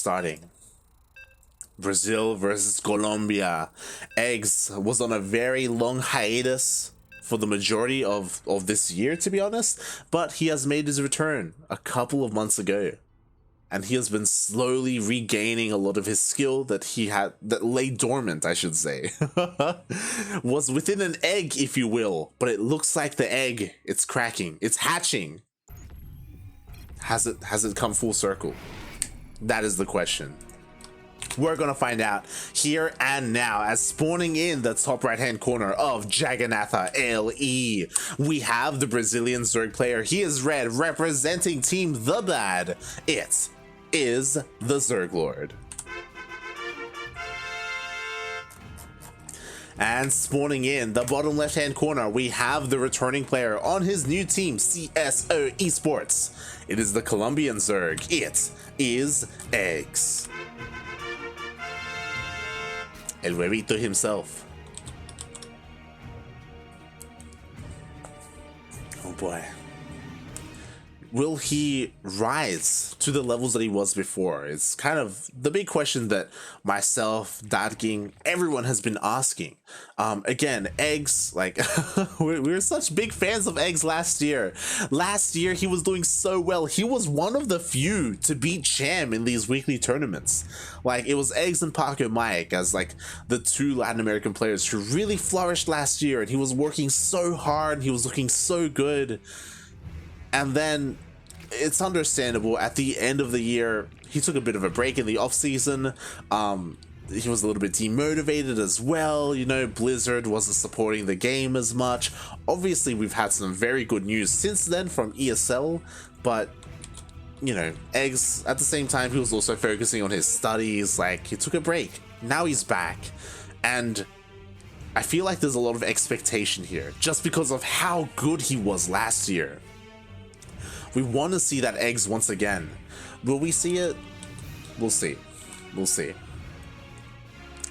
starting. Brazil versus Colombia. eGGz was on a very long hiatus for the majority of this year, to be honest, but he has made his return a couple of months ago. And he has been slowly regaining a lot of his skill that lay dormant, I should say. Was within an egg, if you will, but it looks like the egg, it's cracking, it's hatching. Has it come full circle? That is the question. We're gonna find out here and now, as spawning in the top right hand corner of Jagannatha LE, we have the Brazilian Zerg player. He is red, representing Team The Bad. It is TheZergLord. And spawning in the bottom left hand corner, we have the returning player on his new team, CSO Esports. It is the Colombian Zerg. It is eGGz. El huevito himself. Oh boy. Will he rise to the levels that he was before? It's kind of the big question that myself, Ducklings, everyone has been asking. Again, eGGz, like, we were such big fans of eGGz last year. Last year, he was doing so well. He was one of the few to beat Cham in these weekly tournaments. Like, it was eGGz and Paco Mike as, like, the two Latin American players who really flourished last year. And he was working so hard. He was looking so good. And then it's understandable, at the end of the year, he took a bit of a break in the off season. He was a little bit demotivated as well. You know, Blizzard wasn't supporting the game as much. Obviously, we've had some very good news since then from ESL, but you know, eGGz, at the same time, he was also focusing on his studies. Like, he took a break. Now he's back. And I feel like there's a lot of expectation here just because of how good he was last year. We want to see that eGGz once again. Will we see it? We'll see. We'll see.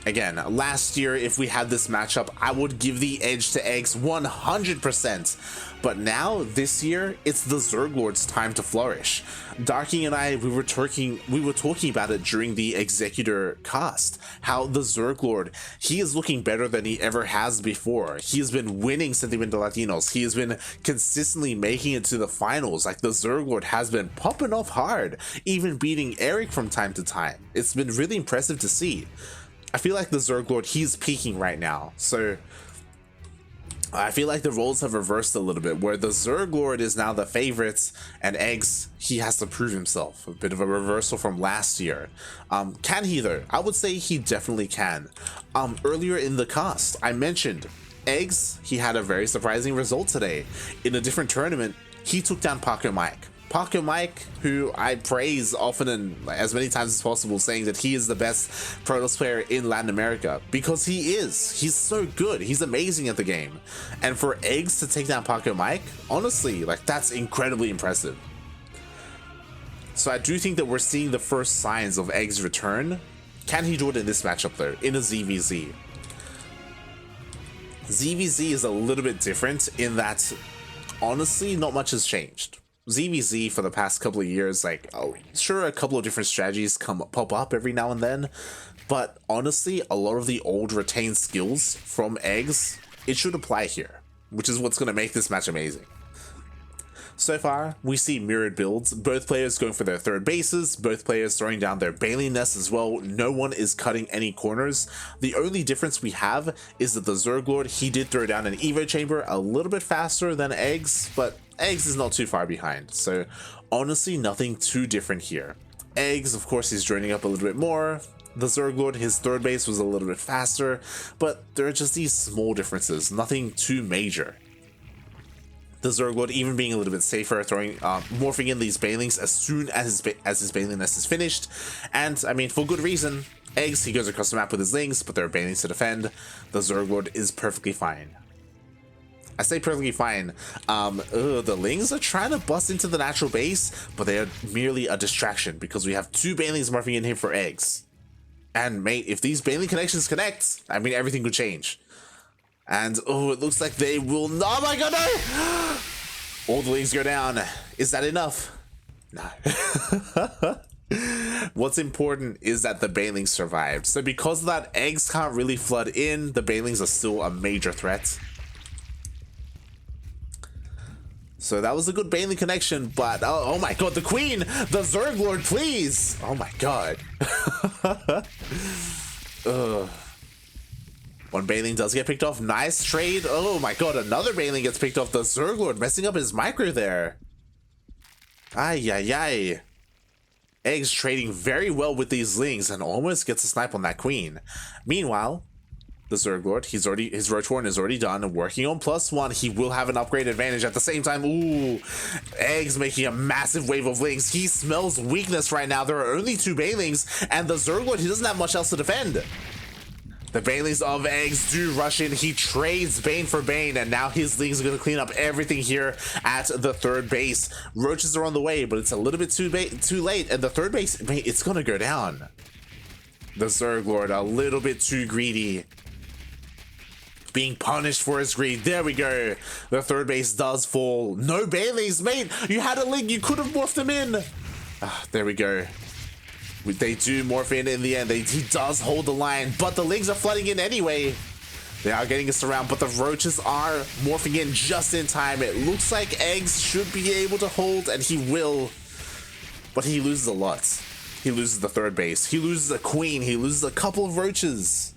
Again, last year, if we had this matchup, I would give the edge to eGGz 100%. But now, this year, it's TheZergLord's time to flourish. Darking and I, we were talking about it during the Executor cast, how TheZergLord, he is looking better than he ever has before. He has been winning Sentimiento Latinos. He has been consistently making it to the finals. Like, TheZergLord has been popping off hard, even beating Eric from time to time. It's been really impressive to see. I feel like TheZergLord, he's peaking right now. So I feel like the roles have reversed a little bit, where TheZergLord is now the favorites and eGGz, he has to prove himself. A bit of a reversal from last year. Can he though? I would say he definitely can. Earlier in the cast, I mentioned eGGz, he had a very surprising result today. In a different tournament, he took down Paco Mike. Paco Mike, who I praise often and as many times as possible, saying that he is the best Protoss player in Latin America, because he is. He's so good. He's amazing at the game. And for eGGz to take down Paco Mike, honestly, like, that's incredibly impressive. So I do think that we're seeing the first signs of eGGz return. Can he do it in this matchup though, in a ZvZ? ZvZ is a little bit different in that, honestly, not much has changed. ZvZ for the past couple of years, like, oh, sure, a couple of different strategies pop up every now and then, but honestly, a lot of the old retained skills from eGGz, it should apply here, which is what's going to make this match amazing. So far, we see mirrored builds, both players going for their third bases, both players throwing down their Bailey nests as well. No one is cutting any corners. The only difference we have is that TheZergLord, he did throw down an Evo chamber a little bit faster than eGGz, but eGGz is not too far behind. So honestly, nothing too different here. eGGz, of course, he's joining up a little bit more. TheZergLord, his third base was a little bit faster, but there are just these small differences, nothing too major. TheZergLord even being a little bit safer, throwing, morphing in these Bailings as soon as his Bailing nest is finished, and I mean, for good reason. eGGz, he goes across the map with his Lings, but there are Bailings to defend. TheZergLord is perfectly fine. I say perfectly fine. The Lings are trying to bust into the natural base, but they are merely a distraction because we have two Bailings morphing in here for eGGz. And mate, if these Bailing connections connect, I mean, everything could change. And oh, it looks like they will not. Oh my god, no! All the Lings go down. Is that enough? No. What's important is that the Banelings survived. So because of that, eggs can't really flood in. The Banelings are still a major threat. So that was a good Baneling connection, but oh my god, the queen! The ZergLord, please! Oh my god. One Baneling does get picked off. Nice trade. Oh my god, another Baneling gets picked off. The ZergLord messing up his micro there. Ay, ay, ay. Eggs trading very well with these Lings and almost gets a snipe on that queen. Meanwhile, the ZergLord, his Roach Warren is already done and working on +1. He will have an upgrade advantage at the same time. Ooh, Eggs making a massive wave of Lings. He smells weakness right now. There are only 2 Banelings, and the ZergLord, he doesn't have much else to defend. The Banelings of Eggs do rush in. He trades Bane for Bane, and now his Lings are going to clean up everything here at the third base. Roaches are on the way, but it's a little bit too late, and the third base, it's going to go down. The ZergLord, a little bit too greedy. Being punished for his greed. There we go. The third base does fall. No Banelings, mate. You had a Ling. You could have morphed them in. There we go. They do morph in the end. He does hold the line, but the Lings are flooding in anyway. They are getting us around, but the Roaches are morphing in just in time. It looks like Eggs should be able to hold, and he will. But he loses a lot. He loses the third base. He loses a queen. He loses a couple of Roaches.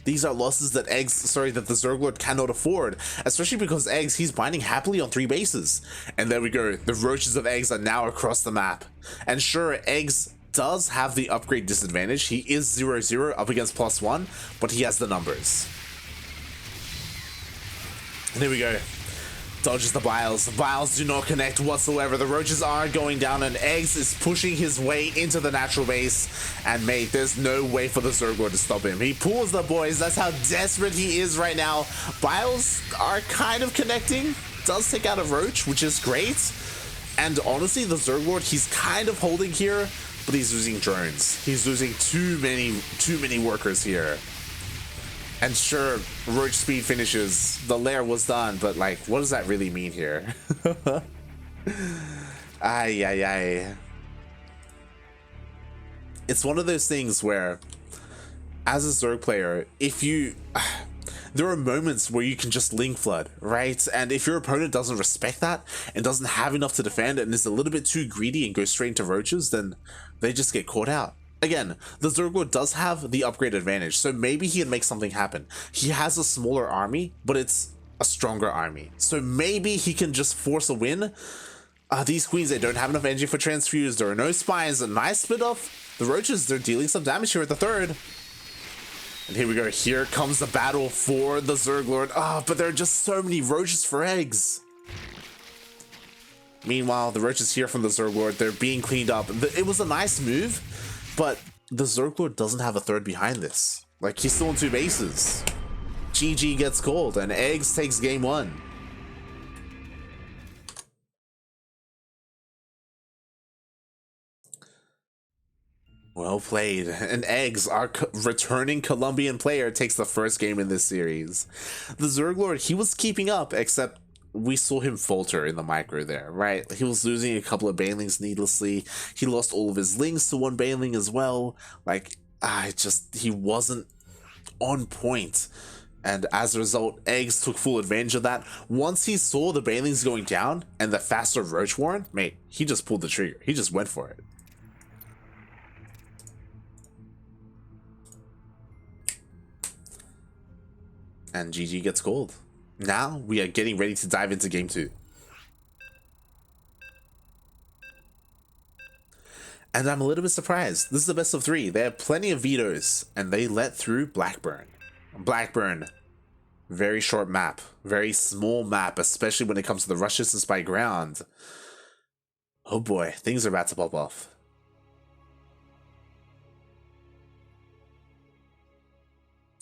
These are losses that that the ZergLord cannot afford, especially because Eggs, he's binding happily on 3 bases. And there we go. The Roaches of Eggs are now across the map. And sure, Eggs does have the upgrade disadvantage. He is 0-0 up against +1, but he has the numbers. And there we go. Dodges the Biles. The Biles do not connect whatsoever. The Roaches are going down, and Eggs is pushing his way into the natural base. And mate, there's no way for the ZergLord to stop him. He pulls the boys. That's how desperate he is right now. Biles are kind of connecting. Does take out a Roach, which is great. And honestly, the ZergLord, he's kind of holding here, but he's losing drones. He's losing too many workers here. And sure, Roach speed finishes. The lair was done, but like, what does that really mean here? Ay, ay, ay. It's one of those things where, as a Zerg player, there are moments where you can just Ling flood, right? And if your opponent doesn't respect that and doesn't have enough to defend and is a little bit too greedy and goes straight into Roaches, then they just get caught out. Again, the ZergLord does have the upgrade advantage, so maybe he'd make something happen. He has a smaller army, but it's a stronger army. So maybe he can just force a win. These queens, they don't have enough energy for transfuse. There are no spines. A nice split off. The Roaches, they're dealing some damage here at the third. And here we go. Here comes the battle for the ZergLord. But there are just so many Roaches for Eggs. Meanwhile, the Roaches here from the ZergLord, they're being cleaned up. It was a nice move, but the ZergLord doesn't have a third behind this. Like, he's still on 2 bases. GG gets called, and Eggs takes game 1. Well played. And Eggs, our returning Colombian player, takes the first game in this series. The ZergLord, he was keeping up, except we saw him falter in the micro there, right? He was losing a couple of Banelings needlessly. He lost all of his Lings to 1 Baneling as well. Like, he wasn't on point. And as a result, Eggs took full advantage of that. Once he saw the Banelings going down and the faster Roach Warren, mate, he just pulled the trigger. He just went for it. And GG gets called. Now we are getting ready to dive into game 2. And I'm a little bit surprised. This is the best of 3. They have plenty of vetoes, and they let through Blackburn. Blackburn, very short map, very small map, especially when it comes to the rush distance by ground. Oh boy, things are about to pop off.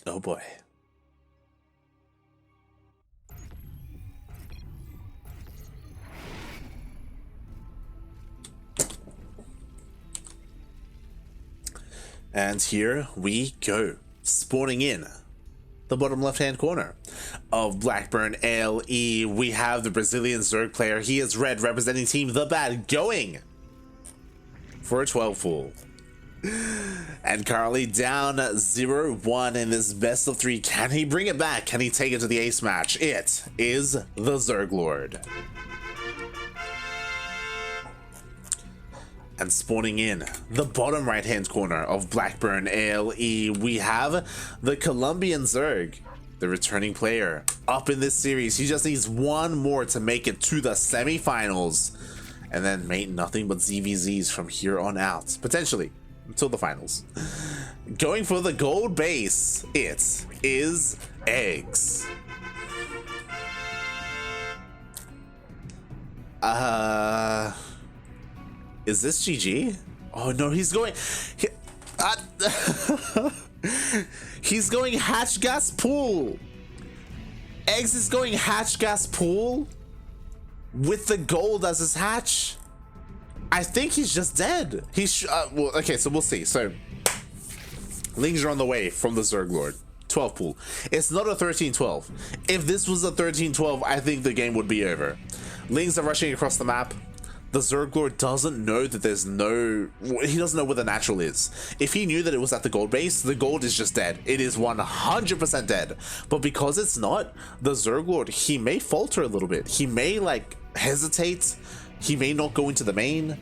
Oh boy. And here we go, spawning in the bottom left-hand corner of Blackburn LE. We have the Brazilian Zerg player. He is red, representing Team The Bad, going for a 12 full. And currently down 0-1 in this best of 3. Can he bring it back? Can he take it to the ace match? It is the ZergLord. And spawning in the bottom right hand corner of Blackburn ALE, we have the Colombian Zerg, the returning player, up in this series. He just needs one more to make it to the semifinals, and then make nothing but ZvZs from here on out, potentially until the finals. Going for the gold base, it is eGGz. Is this GG? Oh no, he's going he's going hatch gas pool. eGGz is going hatch gas pool with the gold as his hatch. I think he's just dead. He's well, okay, so we'll see. So Lings are on the way from the ZergLord. 12 pool. It's not a 13-12. If this was a 13-12, I think the game would be over. Lings are rushing across the map. The ZergLord doesn't know that there's no... He doesn't know where the natural is. If he knew that it was at the gold base, the gold is just dead. It is 100% dead. But because it's not, the ZergLord, he may falter a little bit. He may, like, hesitate. He may not go into the main.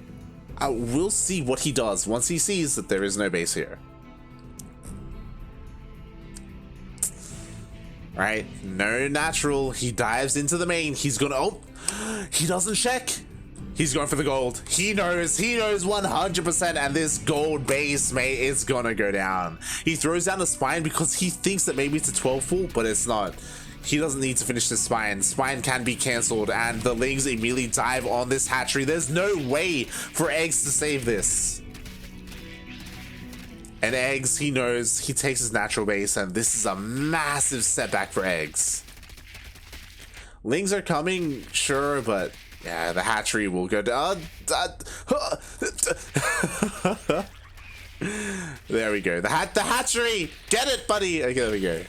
We'll see what he does once he sees that there is no base here. Right? No natural. He dives into the main. He's gonna... Oh! He doesn't check. He's going for the gold. He knows 100%, and this gold base, mate, is gonna go down. He throws down the spine because he thinks that maybe it's a 12 full, but it's not. He doesn't need to finish the spine. Spine can be cancelled, and the Lings immediately dive on this hatchery. There's no way for eGGz to save this. And eGGz, he knows, he takes his natural base, and this is a massive setback for eGGz. Lings are coming, sure, but yeah, the hatchery will go down. There we go. The hatchery! Get it, buddy! Okay, there we go.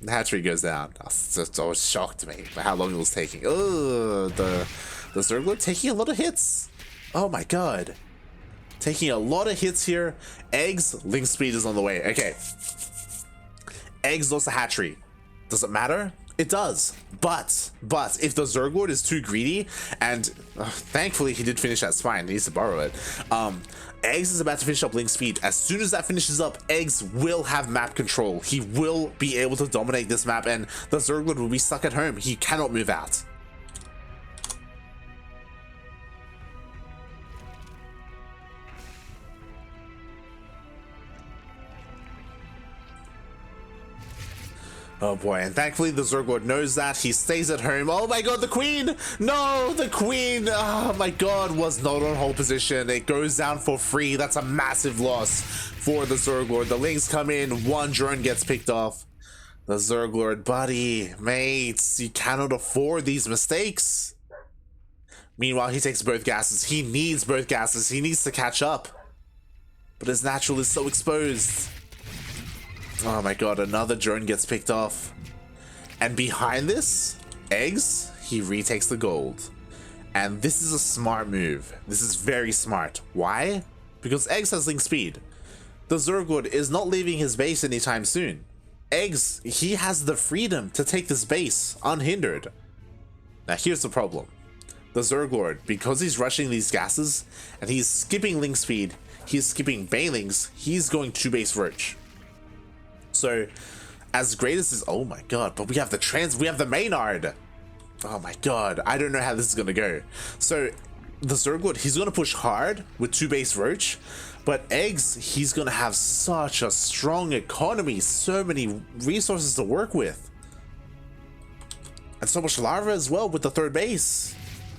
The hatchery goes down. I was shocked, mate, by how long it was taking. Oh, the ZergLord taking a lot of hits. Oh my god. Taking a lot of hits here. eGGz, Link speed is on the way. Okay. eGGz lost the hatchery. Does it matter? It does. But if the ZergLord is too greedy, and thankfully he did finish that spine, he needs to borrow it. eGGz is about to finish up Link speed. As soon as that finishes up, eGGz will have map control. He will be able to dominate this map, and the ZergLord will be stuck at home. He cannot move out. Oh boy, and thankfully the ZergLord knows that. He stays at home. Oh my god, the queen! No, the queen, oh my god, was not on hold position. It goes down for free. That's a massive loss for the ZergLord. The Lings come in, one drone gets picked off. The ZergLord, buddy, mates, you cannot afford these mistakes. Meanwhile, he takes both gases. He needs both gases. He needs to catch up. But his natural is so exposed. Oh my god, another drone gets picked off. And behind this, eGGz, he retakes the gold. And this is a smart move. This is very smart. Why? Because eGGz has Link speed. The ZergLord is not leaving his base anytime soon. eGGz, he has the freedom to take this base unhindered. Now here's the problem. The ZergLord, because he's rushing these gases, and he's skipping Link speed, he's skipping Banelings, he's going 2-base Roach. So, as great as this, oh my god, but we have the Maynard. Oh my god, I don't know how this is gonna go. So, the ZergLord, he's gonna push hard with 2-base Roach, but eGGz, he's gonna have such a strong economy, so many resources to work with. And so much lava as well with the 3rd base.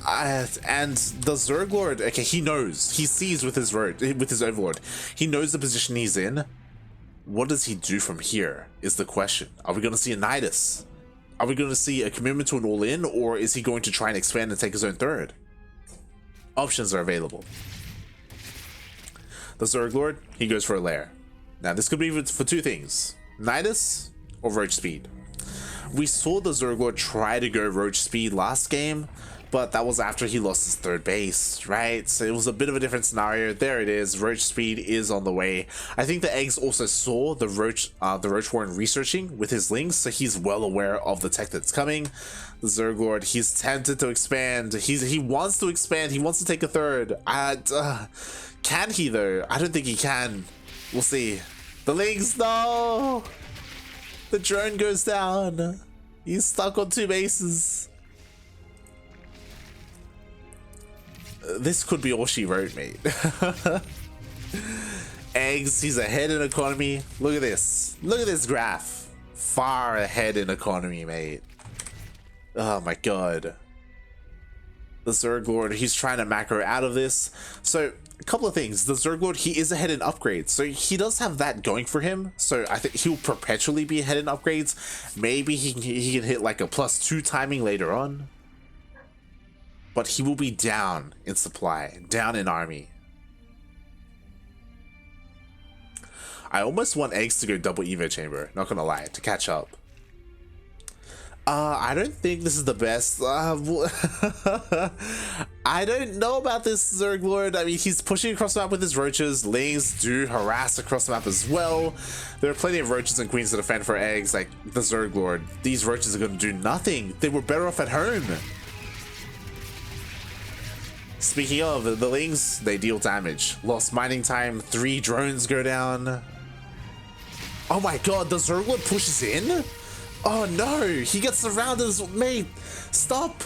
And the ZergLord, okay, he knows, he sees with his Overlord, he knows the position he's in. What does he do from here is the question. Are we going to see a Nidus? Are we going to see a commitment to an all-in, or is he going to try and expand and take his own 3rd? Options are available. The ZergLord, he goes for a lair. Now this could be for 2 things. Nidus or Roach speed. We saw the ZergLord try to go Roach speed last game, but that was after he lost his third base, right? So it was a bit of a different scenario. There it is. Roach speed is on the way. I think the eGGz also saw the Roach Warren researching with his links, so he's well aware of the tech that's coming. The TheZergLord, he's tempted to expand. He wants to expand. He wants to take a third. Can he though? I don't think he can. We'll see. The links, no! The drone goes down. He's stuck on 2 bases. This could be all she wrote, mate. eGGz, he's ahead in economy. Look at this. Look at this graph. Far ahead in economy, mate. Oh my god. The TheZergLord, he's trying to macro out of this. So, a couple of things. The TheZergLord, he is ahead in upgrades. So, he does have that going for him. So, I think he'll perpetually be ahead in upgrades. Maybe he can hit like a +2 timing later on. But he will be down in supply, down in army. I almost want eGGz to go double Evo chamber, not gonna lie, to catch up. I don't think this is the best. I don't know about this TheZergLord. I mean, he's pushing across the map with his roaches. Lanes do harass across the map as well. There are plenty of roaches and queens to defend for eGGz, like the TheZergLord. These roaches are going to do nothing. They were better off at home. Speaking of, the Lings, they deal damage. Lost mining time, 3 drones go down. Oh my god, the TheZergLord pushes in? Oh no, he gets surrounded, mate, stop.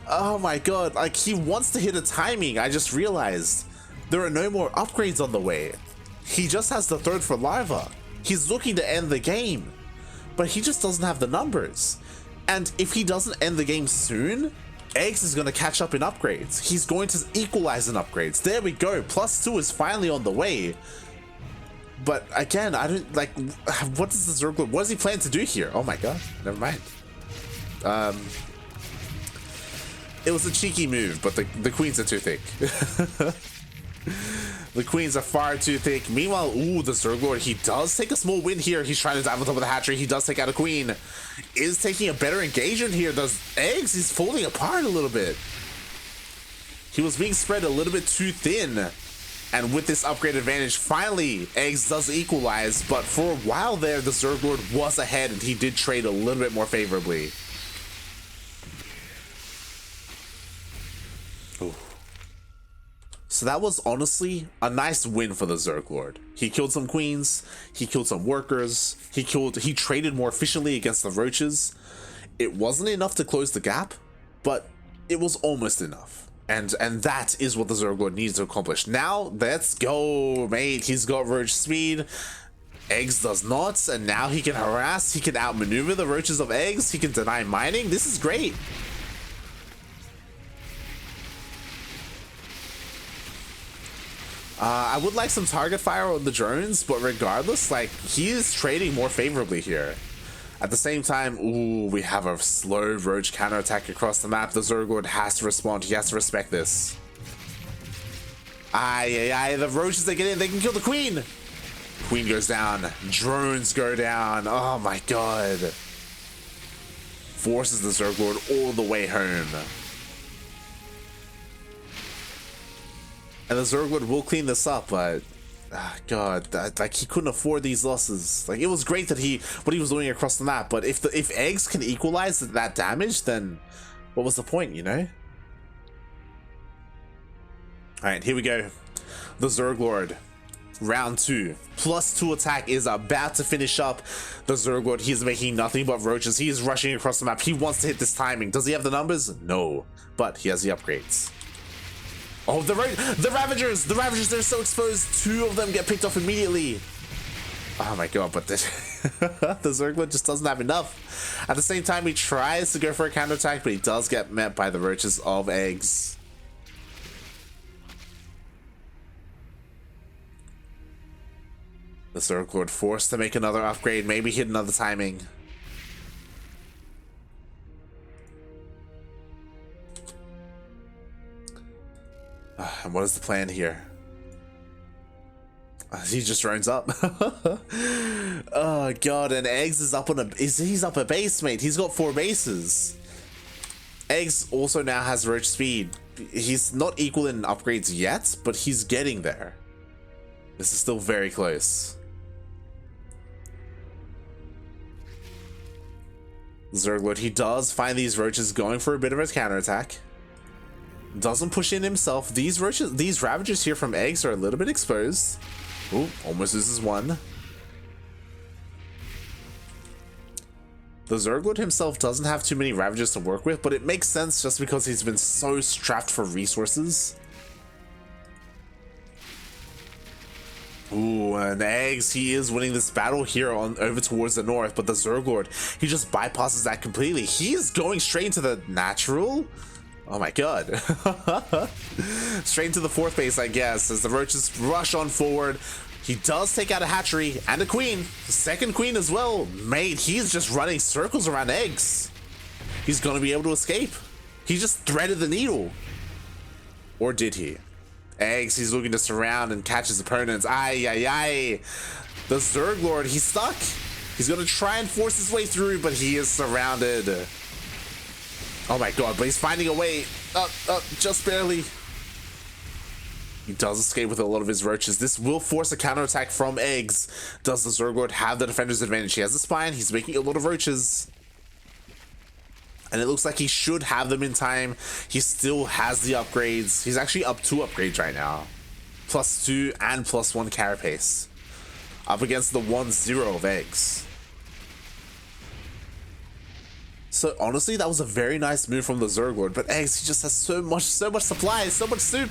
Oh my god, like he wants to hit a timing. I just realized there are no more upgrades on the way. He just has the third for Larva. He's looking to end the game, but he just doesn't have the numbers. And if he doesn't end the game soon, eGGz is going to catch up in upgrades. He's going to equalize in upgrades. There we go, +2 is finally on the way. But again, I don't like. What does the TheZergLord? What does he plan to do here? Oh my god, never mind. It was a cheeky move, but the queens are too thick. The queens are far too thick. Meanwhile, ooh, the TheZergLord, he does take a small win here. He's trying to dive on top of the hatchery. He does take out a queen. Is taking a better engagement here. Does eGGz? He's falling apart a little bit. He was being spread a little bit too thin. And with this upgrade advantage, finally, eGGz does equalize, but for a while there, the TheZergLord was ahead and he did trade a little bit more favorably. Ooh. So that was honestly a nice win for the TheZergLord. He killed some queens, he killed some workers, he traded more efficiently against the roaches. It wasn't enough to close the gap, but it was almost enough. And that is what the TheZergLord needs to accomplish. Now, let's go, mate. He's got roach speed. eGGz does not, and now he can harass. He can outmaneuver the roaches of eGGz. He can deny mining. This is great. I would like some target fire on the drones, but regardless, like, he is trading more favorably here. At the same time, ooh, we have a slow roach counterattack across the map. The TheZergLord has to respond. He has to respect this. The roaches, they get in. They can kill the queen. Queen goes down. Drones go down. Oh my god. Forces the TheZergLord all the way home. And the TheZergLord will clean this up, but god, like he couldn't afford these losses. Like it was great that what he was doing across the map, but if eGGz can equalize that damage, then what was the point, you know? All right, here we go. The TheZergLord, round 2, +2 attack is about to finish up. The TheZergLord, he's making nothing but roaches. He is rushing across the map. He wants to hit this timing. Does he have the numbers? No, but he has the upgrades. Oh, the Ravagers! The Ravagers, they're so exposed. 2 of them get picked off immediately. Oh my god, but the TheZergLord just doesn't have enough. At the same time, he tries to go for a counterattack, but he does get met by the roaches of eGGz. The TheZergLord forced to make another upgrade, maybe hit another timing. And what is the plan here? He just drones up. Oh god, and eGGz is up on he's up a base, mate. He's got 4 bases. eGGz also now has roach speed. He's not equal in upgrades yet, but he's getting there. This is still very close. ZergLord, he does find these roaches going for a bit of a counterattack. Doesn't push in himself. These ravagers here from eGGz are a little bit exposed. Ooh, almost loses one. The ZergLord himself doesn't have too many ravagers to work with, but it makes sense just because he's been so strapped for resources. Ooh, and eGGz, he is winning this battle here on over towards the north, but the ZergLord, he just bypasses that completely. He is going straight into the natural. Oh my god. Straight into the fourth base, I guess, as the roaches rush on forward. He does take out a hatchery and a queen. The second queen as well. Mate, he's just running circles around eGGz. He's gonna be able to escape. He just threaded the needle. Or did he? eGGz, he's looking to surround and catch his opponents. Ay, ay, ay. The ZergLord, he's stuck. He's gonna try and force his way through, but he is surrounded. Oh my god, but he's finding a way. Just barely. He does escape with a lot of his roaches. This will force a counterattack from eGGz. Does the ZergLord have the defender's advantage? He has the spine. He's making a lot of roaches. And it looks like he should have them in time. He still has the upgrades. He's actually up 2 upgrades right now. +2 and +1 carapace. Up against the 1-0 of eGGz. So honestly, that was a very nice move from the ZergLord. But eGGz, he just has so much supply, so much soup.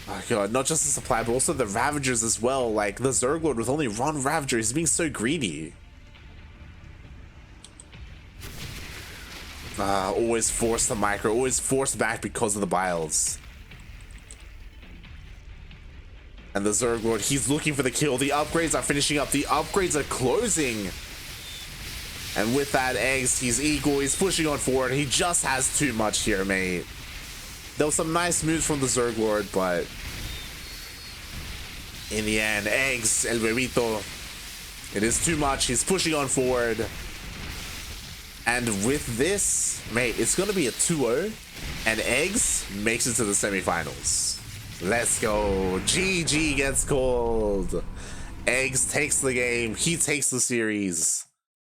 Oh god, not just the supply, but also the Ravagers as well. Like, the ZergLord with only one Ravager, he's being so greedy. Always force the micro, always force back because of the biles. And the ZergLord, he's looking for the kill. The upgrades are finishing up. The upgrades are closing. And with that, eGGz, he's equal. He's pushing on forward. He just has too much here, mate. There was some nice moves from the ZergLord, but in the end, eGGz, El Bebito, it is too much. He's pushing on forward. And with this, mate, it's going to be a 2-0, and eGGz makes it to the semifinals. Let's go. GG gets called. eGGz takes the game. He takes the series.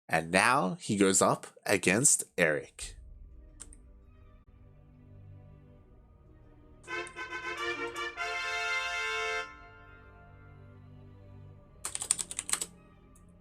And now he goes up against Eric.